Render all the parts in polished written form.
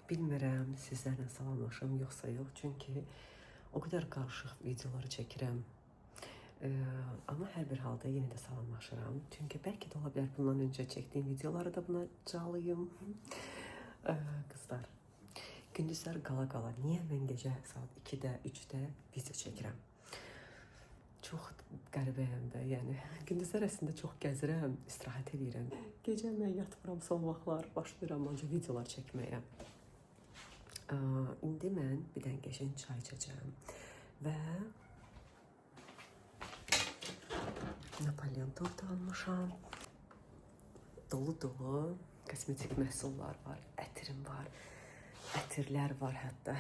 Bilmirəm sizlərlə salamlaşım yoxsa yox, çünki o qədər qarışıq videoları çəkirəm. Amma hər bir halda yenə də salamlaşıram. Çünki bəlkə də ola bilər bundan öncə çəkdiyim videoları da buna çalayım. Qızlar, gündüzlər qala-qala niyə mən gecə saat 2-də, 3-də video çəkirəm? Çox qəribəyəm də, yəni gündüzlər əslində çox gəzirəm, istirahət edirəm. Gecə mən yatmıram, son vaxtlar başlayıram ancaq videolar çəkməyə. İndi mən bir dənə qəşəng çay içəcəm və Napolyon tortu almışam. Dolu-dolu kosmetik məhsullar var, ətirim var, ətirlər var hətta.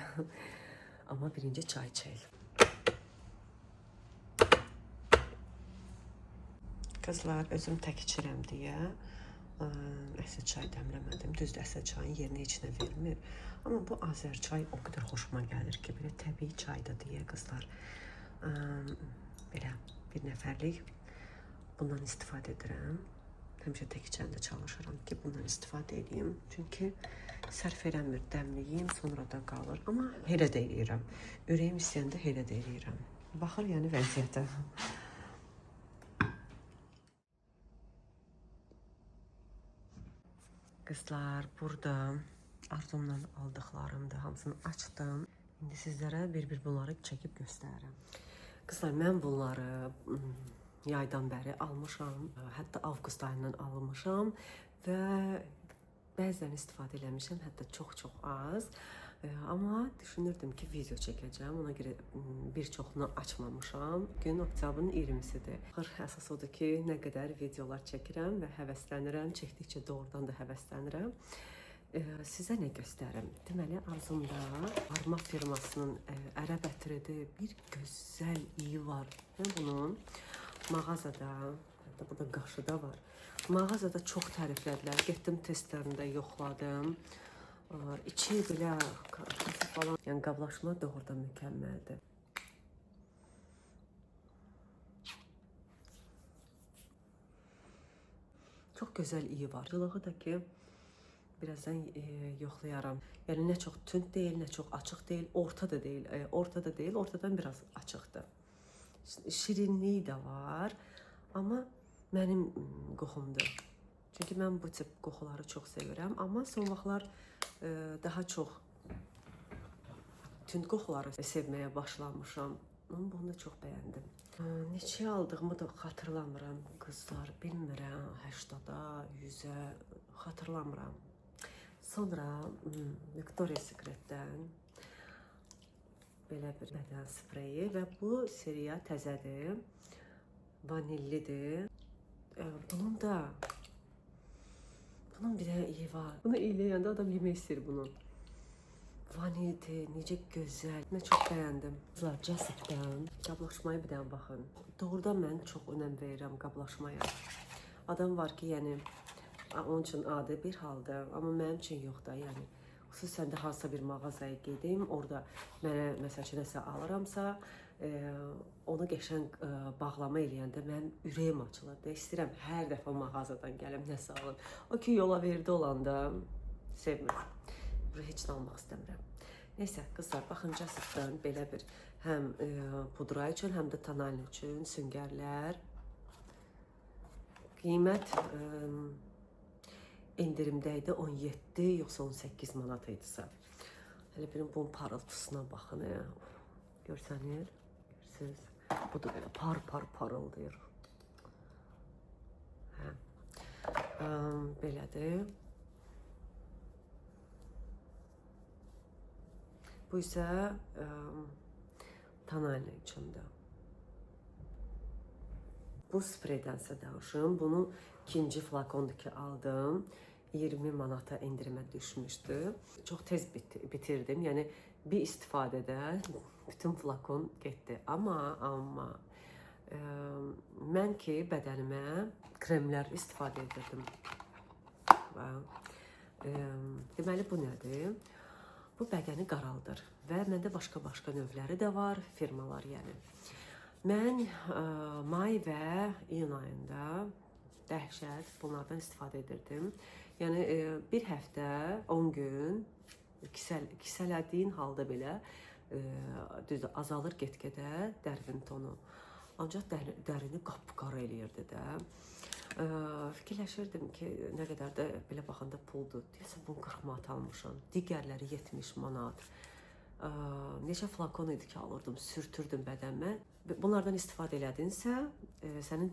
Amma birinci çay içək. Qızlar, özüm tək içirəm deyə əsl çay dəmləmədim. Düzdür, əsl çayın yerini heç nə vermir. Amma bu Azər çay o qədər xoşuma gəlir ki, belə təbii çayda deyə qızlar. Belə bir nəfərlik bundan istifadə edirəm. Həmişə tək içəndə çalışıram ki, bundan istifadə edeyim. Çünki sərf eləmir, dəmliyim, sonra da qalır. Amma elə də eləyirəm. Ürəyim istəyəndə elə də eləyirəm. Baxır, yəni vəziyyətə. Qızlar, burada Arzumdan aldıqlarımdır, hamısını açdım. İndi sizlərə bir-bir bunları çəkib göstərirəm. Qızlar, mən bunları yaydan bəri almışam, hətta avqust ayından almışam və bəzən istifadə eləmişəm, hətta çox-çox az. Amma düşünürdüm ki, video çəkəcəm, ona görə bir çoxunu açmamışam. Gün oktyabrın 20-sidir. Əsas odur ki, nə qədər videolar çəkirəm və həvəslənirəm, çəkdikcə doğrudan da həvəslənirəm. Sizə nə göstərim? Deməli, Arzumda Arma firmasının ərəb ətiridir. Bir gözəl iyi var. Mən bunun mağazada, hətta burada qaşı da var. Mağazada çox təriflədilər. Getdim testlərində yoxladım. İçi belə falan, yəni qablaşma doğrudan mükəmməldir. Çox gözəl iyi var. Cılığı da ki, birazdan yoxlayaram. Yəni nə çox tünd deyil, nə çox açıq deyil, orta da deyil. Ortadan biraz açıqdır. Şirinliyi də var, amma mənim qoxumdur. Çünki mən bu tip qoxuları çox sevirəm, amma son vaxtlar daha çox tünd qoxuları sevməyə başlamışam. Amma bunu da çox bəyəndim. Neçəyə aldığımı da xatırlamıram qızlar, bilmirəm, 80-a, 100-ə xatırlamıram. Sonra Victoria's Secretdən belə bir bədən spreyi və bu seriya təzədir, vanillidir. Bunun bir dənə iyi var. Bunu eləyəndə adam yemək istəyir bunu. Vanildir, necə gözəl. Mən çox bəyəndim. Jasip'dən qablaşmaya bir dənə baxın. Doğrudan mən çox önəm verirəm qablaşmaya. Adam var ki, yəni onun üçün adi bir haldır, amma mənim üçün yox da, yəni. Xüsusən də hansısa bir mağazaya gedim, orada mənə məsələn nəsə alıramsa, onu qəşəng bağlama eləyəndə mənim ürəyim açılır da, istəyirəm hər dəfə mağazadan gəlim, nəsə alım. O ki, yola verdi olanda sevmirəm. Buraya heç nə almaq istəmirəm. Neysə, qızlar, baxın, Jasip'dən belə bir həm pudra üçün, həm də tonal üçün süngərlər. Qiymət endirimdə idi, 17 yoxsa 18 manat idisə. Hələ benim bunun parıltısına baxın, görsənir, görürsünüz. Bu da belə parıldayır. Belədir. Bu isə tonalni üçündür. Bu spreydənsə danışım. Bunu ikinci flakondur ki, aldım. 20 manata endirimə düşmüşdü. Çox tez bitirdim. Yəni bir istifadədə bütün flakon getdi. Amma mən ki, bədənimə kremlər istifadə edirdim. Deməli, bu nədir? Bu bədəni qaraldır və məndə başqa növləri də var, firmalar yəni. Mən may və iyun ayında dəhşət bunlardan istifadə edirdim. Yəni bir həftə, 10 gün kisələdiyin halda belə düzdür, azalır get-gedə dərinin tonu. Ancaq dərini qapqara eləyirdi də. Fikirləşirdim ki, nə qədər də belə baxanda puldur. Deyəsən, bunu 40 manat almışam. Digərləri 70 manat. Neçə flakon idi ki, alırdım, sürtürdüm bədənimə. Bunlardan istifadə elədinsə, sənin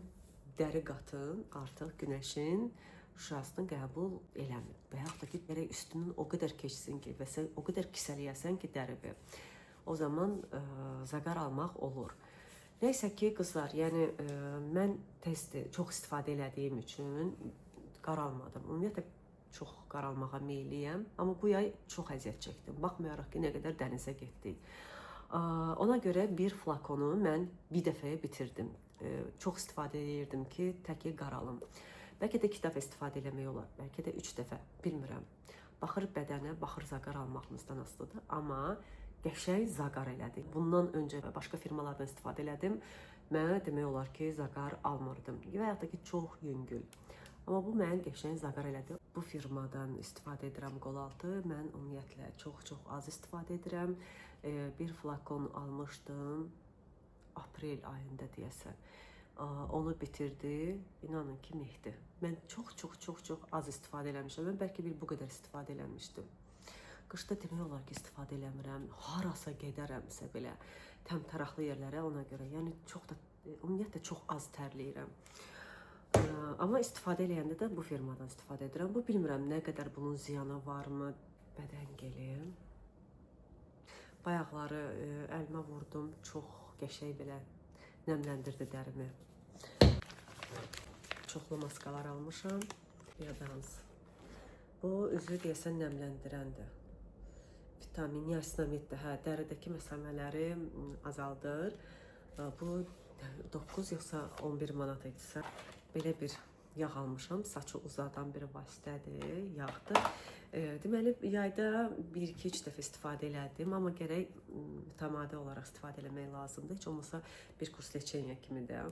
dəri qatın artıq günəşin şüasını qəbul eləmir. Və yaxud da ki, gərək üstünün o qədər keçsin ki, və sən o qədər kisələyəsən ki, dərivi. O zaman zaqar almaq olur. Nəysə ki, qızlar, yəni mən tez-tez çox istifadə elədiyim üçün qaralmadım. Ümumiyyətlə, çox qaralmağa meyliyəm. Amma bu yay çox əziyyət çəkdim. Baxmayaraq ki, nə qədər dənizə getdik. Ona görə bir flakonu mən bir dəfəyə bitirdim. Çox istifadə edirdim ki, təki qaralım. Bəlkə də 2 dəfə istifadə eləmək olar. Bəlkə də 3 dəfə, bilmirəm. Baxır bədənə, baxır zaqar almağımızdan asılıdır. Amma qəşəng zaqar elədi. Bundan öncə başqa firmalardan istifadə elədim. Mənə demək olar ki, zaqar almırdım. Və yaxud da ki, çox yüngül. Amma bu mən qəşəng zaqar elədi. Bu firmadan istifadə edirəm qolaltı. Mən ümumiyyətlə çox az istifadə edirəm. Bir flakon almışdım. Aprel ayında deyəsən. Onu bitirdi. İnanın ki, mehdi. Mən çox az istifadə eləmişəm. Mən bəlkə bu qədər istifadə eləmişdim. Qışda demək olar ki, istifadə eləmirəm. Harasa gedərəmsə belə təmtəraqlı yerlərə ona görə. Yəni ümumiyyətlə çox az tərləyirəm. Amma istifadə eləyəndə də bu firmadan istifadə edirəm. Bu bilmirəm nə qədər bunun ziyanı varmı bədən gəlir. Bayaqları əlimə vurdum. Çox qəşəng belə nəmləndirdi dərimi. Çoxlu maskalar almışam. Yadans. Bu üzü deyəsən nəmləndirəndir. Vitamin, niasinamiddir. Dəridəki məsələləri azaldır. Bu 9 yoxsa 11 manat idisə. Belə bir yağ almışam. Saçı uzadan bir vasitədir, yağdır. Deməli, yayda 1-2-3 dəfə istifadə elədim. Amma gərək mütəmadi olaraq istifadə eləmək lazımdır. Heç olmasa bir kurs leçenya kimi də.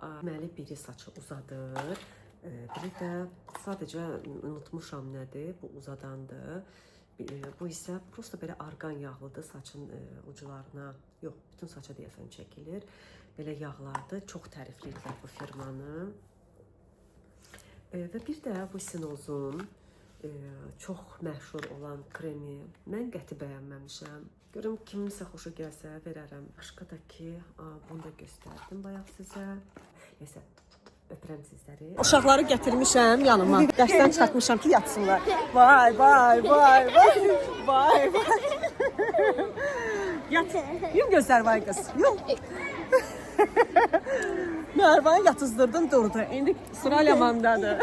Deməli, biri saçı uzadır. Biri də sadəcə unutmuşam nədir. Bu uzadandır. Bu isə prosta belə arqan yağlıdır. Saçın ucularına, yox, bütün saça deyəsən çəkilir. Belə yağlardır. Çox tərifləyirlər bu firmanı. Və bir də bu Sinozun çox məşhur olan kremi mən qəti bəyənməmişəm. Görüm kiminsə xoşu gəlsə verərəm. Başqa da ki, bunu da göstərdim bayaq sizə. Neysə, öpürəm sizləri. Uşaqları gətirmişəm yanıma. Dərsdən çıxartmışam ki, yatsınlar. Vay. Yat. Yum gözlər vay qız. Yum. Mervan'ı yatızdırdım durdu. İndi sıra Leman'dadır.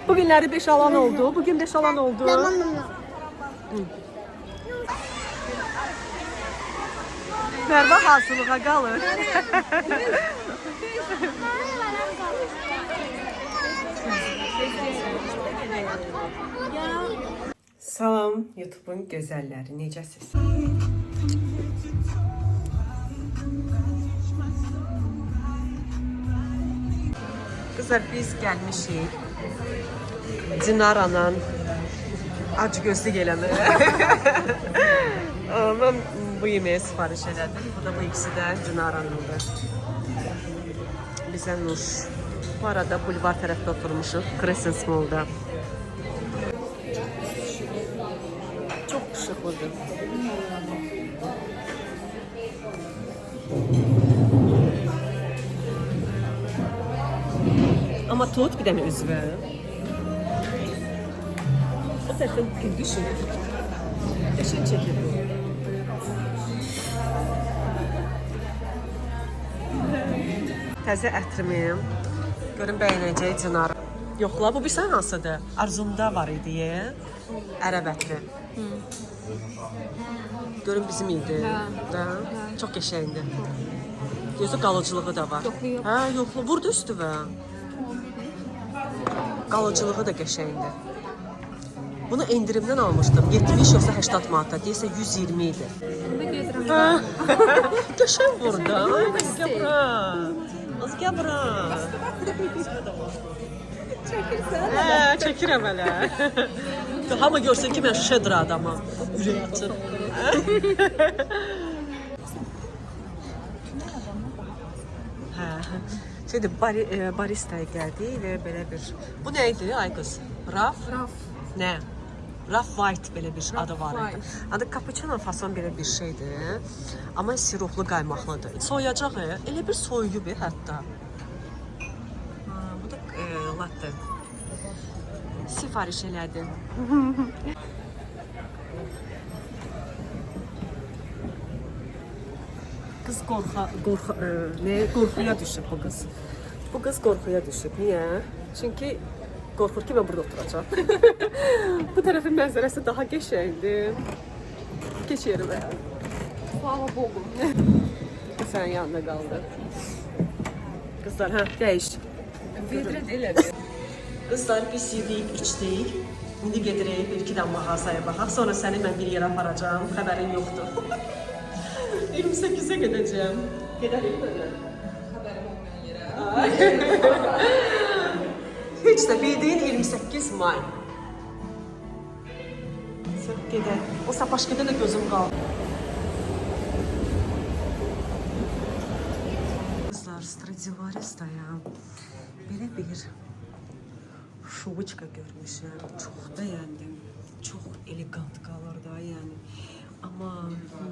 Bugünləri 5 alan oldu. Bugün 5 alan oldu. Mervan hazırlığa qalır. Salam YouTube'un gözəlləri, necəsiz? Qızlar, biz gəlmişik Dinaranın acgözlük eləməyə. Mən bu yeməyə sifariş elədim. Bu da bu ikisi də Dinaranındır. Bizə nuş. Bu arada bulvar tərəfdə oturmuşuq. Crescent Mall'da. Çox şıqlıdır. Amma tut bir dənə üzvə. O tərəfdən düşün. Qəşəng çəkir bu. Təzə ətrimim. Görün bəyənəcək Dinar. Yoxla, bu bilsən hansıdır? Arzumda var idi. Ərəb ətri. Görün bizim idi. Çox qəşəngdir. Gözü qalıcılığı da var. Yoxla. Yoxla. Vurdu üstüvə. Qalıcılığı da qəşəngdir. Bunu endirimdən almışdım. 70 yoxsa 80 manata. Deyəsə 120 idi. Qəşəng vurdu. Az gəl bura. Çəkirsən? Çəkirəm hələ. Hamı görsün ki, mən şedr adamam. Ürək açır. Hə. Şeydir, baristaya gəldik və belə bir... Bu nə idi, ay qız? Raf? Raf. Nə? Raf White belə bir adı var idi. Adı cappuccino fason belə bir şeydir. Amma siruplu qaymaqlıdır. Soyacaq, elə bir soyuyub hətta. Bu da latte. Sifariş elədim. Qız qorxuya düşüb bu qız. Bu qız qorxuya düşüb. Niyə? Çünki qorxur ki, mən burada oturacağam. Bu tərəfin mənzərəsi daha qəşəngdir. Keç yerimə. Slava Bogu. Sənin yanında qaldı. Qızlar, hə, dəyiş. Vedrə deyil. Qızlar, biz yedik, içdik. İndi gedirik, bir-iki də mağazaya baxaq. Sonra səni mən bir yerə aparacağım. Xəbərin yoxdur. 28-ə gedəcəm. Gedərik mənə. Xəbərim olmayan yerə. Heç də bildiyin 28 may. Sən gedək. O sapaşkədə də gözüm qaldı. Qızlar, Stradivarius'dayam. Belə bir şuviçka görmüşəm. Çox bəyəndim. Çox elegant qalır da, yəni. Amma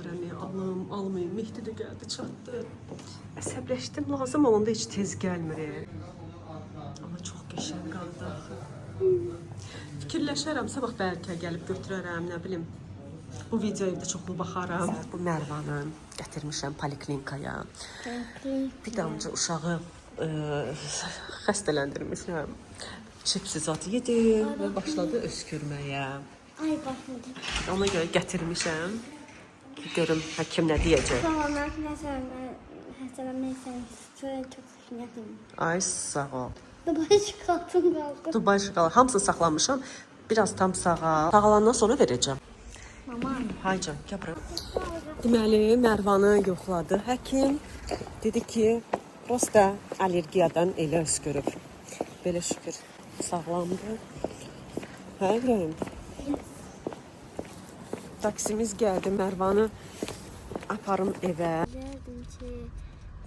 bilmirəm, almayım. Mehdi də gəldi, çatdı. Əsəbləşdim, lazım olanda heç tez gəlmir. Amma çox qəşəng qaldı. Fikirləşərəm, sabah bəlkə gəlib götürərəm, nə bilim. Bu videoya da çoxlu baxaram. Bu Mərvanı gətirmişəm poliklinikaya. Bir damcı uşağı xəstələndirmişəm. Çipsi zat yedi və başladı öskürməyə. Ay başladı. Ona görə gətirmişəm ki, görüm həkim nə deyəcək. Sonra həsələməksən, sonra çox şinyətim. Ay, sağ ol. Dubai şokolatım qaldı. Dubai şokolat, hamısını saxlamışam. Biraz tam sağalandan sonra verəcəm. Mama. Haycan, gəl bura. Deməli, Mərvanı yoxladı həkim. Dedi ki, prosta allergiyadan elə öskürüb. Belə şükür, sağlamdır. Hə, İbrahim? Taksimiz gəldi, Mərvanı aparım evə. Derdim ki,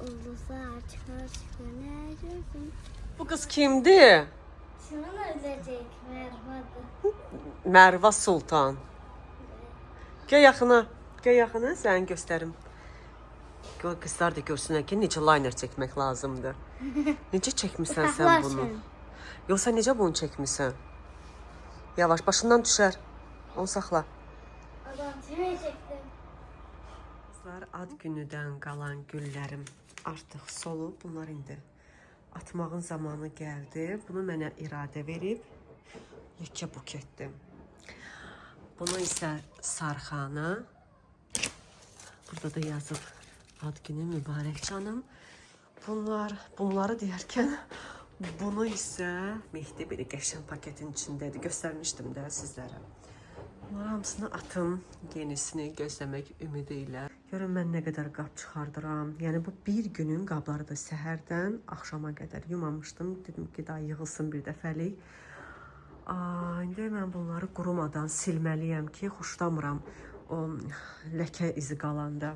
ulduzlar çıxar, nə gördüm. Bu qız kimdir? Şunun ölecek Merhaba. Mərva Sultan. Gəl yaxına, səni göstərim. Qızlar da görsünlər ki, necə liner çəkmək lazımdır. Necə çəkmisən sən bunu? Yoxsa necə bunu çəkmisən? Yavaş, başından düşər. Onu saxla. Adam çəkdim. Qızlar, ad günüdən qalan güllərim artıq solub. Bunlar indi atmağın zamanı gəldi. Bunu mənə iradə verib. Yekə buketdir. Bunu isə Sarxana. Burada da yazıb ad günü mübarək canım. Bunları deyərkən bunu isə Mehdi bir qəşəng paketin içindədir. Göstərmişdim də sizlərə. Bunların hamısını atım, yenisini gözləmək ümidi ilə. Görün mən nə qədər qab çıxardıram. Yəni bu bir günün qabları da səhərdən axşama qədər yumamışdım. Dedim ki, daha yığılsın bir dəfəlik. İndi mən bunları qurumadan silməliyəm ki, xoşlamıram o ləkə izi qalanda.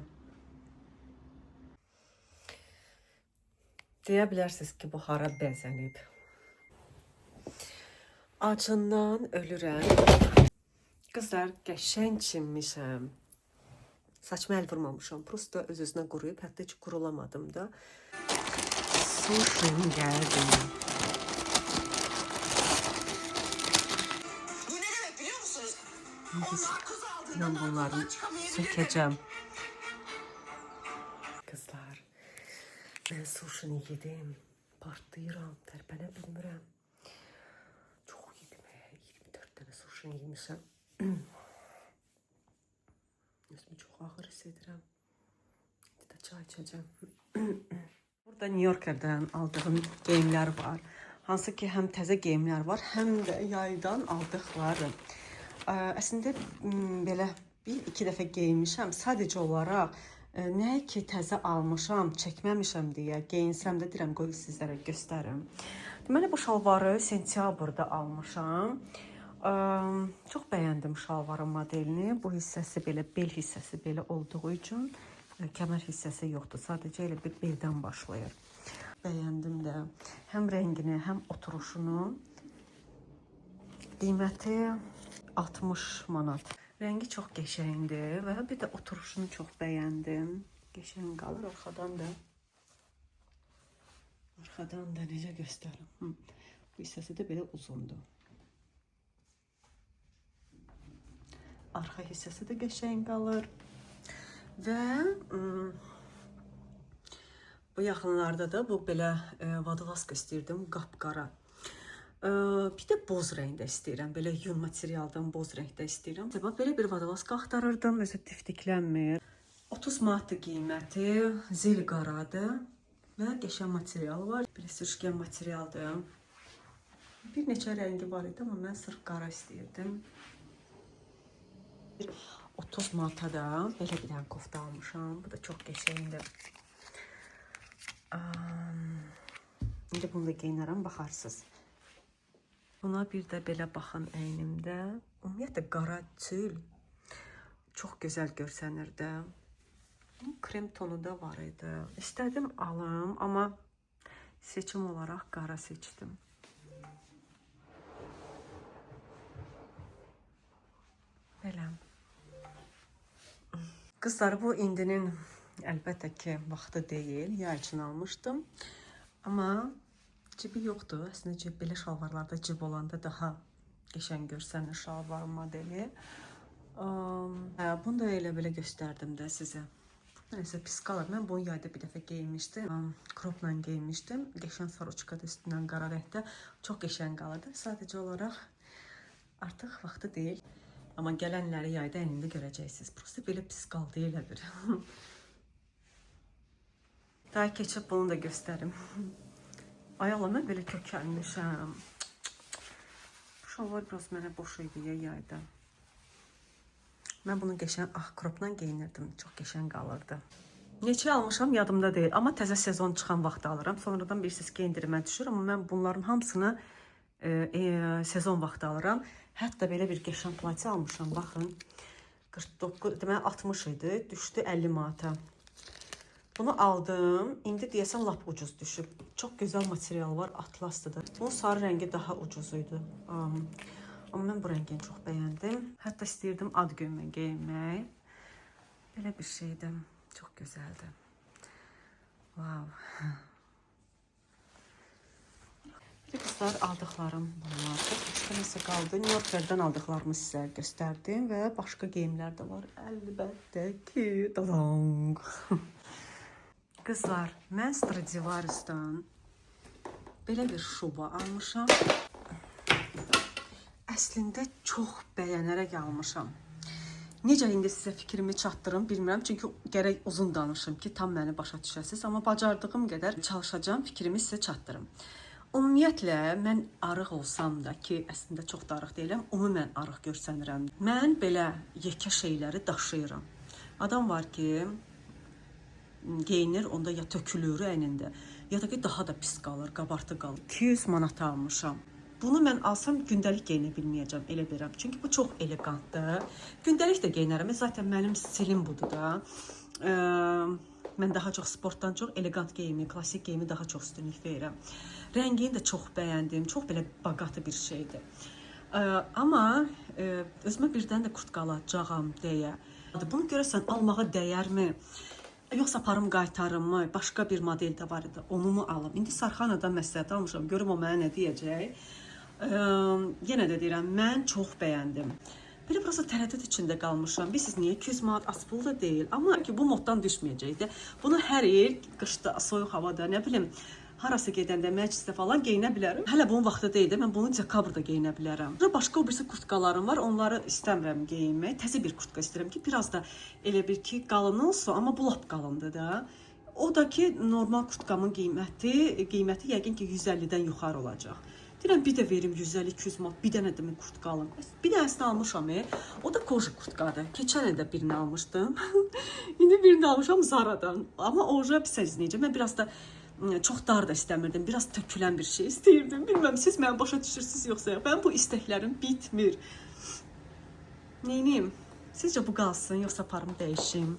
Deyə bilərsiniz ki, bu hara bəzənib. Acından ölürəm. Qızlar, qəşəng çinmişəm. Saçımı əl vurmamışam. Prosta öz-özünə quruyub, hətta heç qurulamadım da. Suşim gəldim. Bu ne demek biliyor musunuz? Mən bunları sökəcəm. Qızlar, mən suşini yedim. Partlayıram, tərpənə bilmirəm. Çox yedim, 24 dənə suşini yemişəm. Özümü çox ağır hiss edirəm. İndi də çay içəcəm. Burada New Yorker'dan aldığım geyimlər var. Hansı ki, həm təzə geyimlər var, həm də yaydan aldıqlarım. Əslində, belə bir-iki dəfə geyinmişəm. Sadəcə olaraq, nəyə ki, təzə almışam, çəkməmişəm deyə geyinsəm də deyirəm, qoy sizlərə göstərim. Deməli, bu şalvarı sentyabrda almışam. Çox bəyəndim şalvarın modelini. Bu hissəsi belə, bel hissəsi belə olduğu üçün kəmər hissəsi yoxdur. Sadəcə elə bir beldən başlayır. Bəyəndim də həm rəngini, həm oturuşunu. Qiyməti 60 manat. Rəngi çox qəşəngdir və bir də oturuşunu çox bəyəndim. Qəşəng qalır arxadan da. Arxadan da necə göstərim? Bu hissəsi də belə uzundur. Arxa hissəsi də qəşəng qalır. Və bu yaxınlarda da bu belə vadalaska istəyirdim, qapqara. Bir də boz rəngdə istəyirəm. Belə yun materialdan boz rəngdə istəyirəm. Belə bir vadalaska axtarırdım. Özü tiftiklənmir. 30 manatdır qiyməti. Zil qaradır. Və qəşəng material var. Belə sürüşkən materialdır. Bir neçə rəngi var idi, amma mən sırf qara istəyirdim. 30 manata da belə bir dənə kofta almışam. Bu da çox qəşəngdir. İndi bunu da geyinərəm, baxarsınız. Buna bir də belə baxın əynimdə. Ümumiyyətlə qara tül çox gözəl görsənirdi. Krem tonu da var idi. İstədim alım, amma seçim olaraq qara seçdim. Belə. Qızlar, bu indinin əlbəttə ki vaxtı deyil. Yay üçün almışdım. Amma cibi yoxdur. Əslində belə şalvarlarda cib olanda daha qəşəng görsənir şalvar modeli. Bunu da elə belə göstərdim də sizə. Nəysə pis qalır. Mən bunu yayda bir dəfə geyinmişdim. Kropla geyinmişdim. Qəşəng saroçkada üstündən qara rəngdə. Çox qəşəng qalırdı. Sadəcə olaraq artıq vaxtı deyil. Amma gələnləri yayda əynində görəcəksiniz. Prosta belə pis qaldı elə bir. Daha keçib bunu da göstərim. Ay Allah, mən belə kökəlmişəm. Bu şalvar biraz mənə boş idi yayda. Mən bunu qəşəng kropla geyinirdim. Çox qəşəng qalırdı. Neçə almışam yadımda deyil. Amma təzə sezon çıxan vaxt alıram. Sonradan bilirsiniz ki endirimə düşür. Amma mən bunların hamısını sezon vaxtı alıram. Hətta belə bir qəşəng plati almışam. Baxın. 49, deməli 60 idi. Düşdü 50 manata. Bunu aldım. İndi deyəsən lap ucuz düşüb. Çox gözəl material var. Atlasdır da. Bunun sarı rəngi daha ucuz idi. Amma mən bu rəngini çox bəyəndim. Hətta istəyirdim ad günümə geyinmək. Belə bir şeydir. Çox gözəldir. Wow. Qızlar, aldıqlarım bunlar. Başqa nəsə qaldı. New York-dan aldıqlarımı sizə göstərdim və başqa geyimlər də var. Əlbəttə ki. Dadang. Qızlar, mən Stradivarius'dan belə bir şuba almışam. Əslində çox bəyənərək almışam. Necə indi sizə fikrimi çatdırım bilmirəm. Çünki gərək uzun danışım ki, tam məni başa düşəsiniz. Amma bacardığım qədər çalışacağım, fikrimi sizə çatdırım. Ümumiyyətlə, mən arıq olsam da ki, əslində çox da arıq deyiləm, ümumən arıq görsənirəm. Mən belə yekə şeyləri daşıyıram. Adam var ki, geyinir, onda ya tökülür əynində, ya da ki, daha da pis qalır, qabartı qalır. 200 manata almışam. Bunu mən alsam gündəlik geyinə bilməyəcəm, elə bilirəm. Çünki bu çox elegantdır. Gündəlik də geyinərəm. Zaten mənim stilim budur da. Mən daha çox sportdan çox elegant geyimi, klasik geyimi daha çox üstünlük verirəm. Rəngini də çox bəyəndim. Çox belə baqatı bir şeydir. Amma özümə birdən də kurtka alacağam deyə. Bunu görəsən almağa dəyərmi? Yoxsa aparım qaytarımı? Başqa bir model də var idi. Onu mu alım? İndi Sarxanadan məsləhət almışam. Görüm o mənə nə deyəcək. Yenə də deyirəm, mən çox bəyəndim. Belə biraz da tərəddüd içində qalmışam. Bilirsiniz niyə? 200 manat az pul da deyil. Amma ki bu moddan düşməyəcəkdi. Bunu hər il qışda, soyuq havada, nə bilim, harası gedəndə, məclisdə falan geyinə bilərəm. Hələ bunun vaxtı deyildi. Mən bunu dekabrda geyinə bilərəm. Başqa o birisi kurtkalarım var. Onları istəmirəm geyinmək. Təzə bir kurtka istəyirəm ki, biraz da elə bir ki, qalın olsun, amma bu lap qalındır da. O da ki, normal kurtkamın qiyməti yəqin ki 150-dən yuxarı olacaq. Deyirəm, bir də verim 150-200 manat, bir dənə də kurtka alım. Bir dənəsini almışam, o da koji kurtkadır. Keçən ildə birini almışdım. İndi birini almışam Zara'dan. Amma oja pis əzləyəcəm. Mən biraz da çox dar da istəmirdim. Biraz tökülən bir şey istəyirdim. Bilməm siz məni başa düşürsüz yoxsa yox. Mənim bu istəklərim bitmir. Neyniyim? Sizcə bu qalsın yoxsa aparım dəyişim?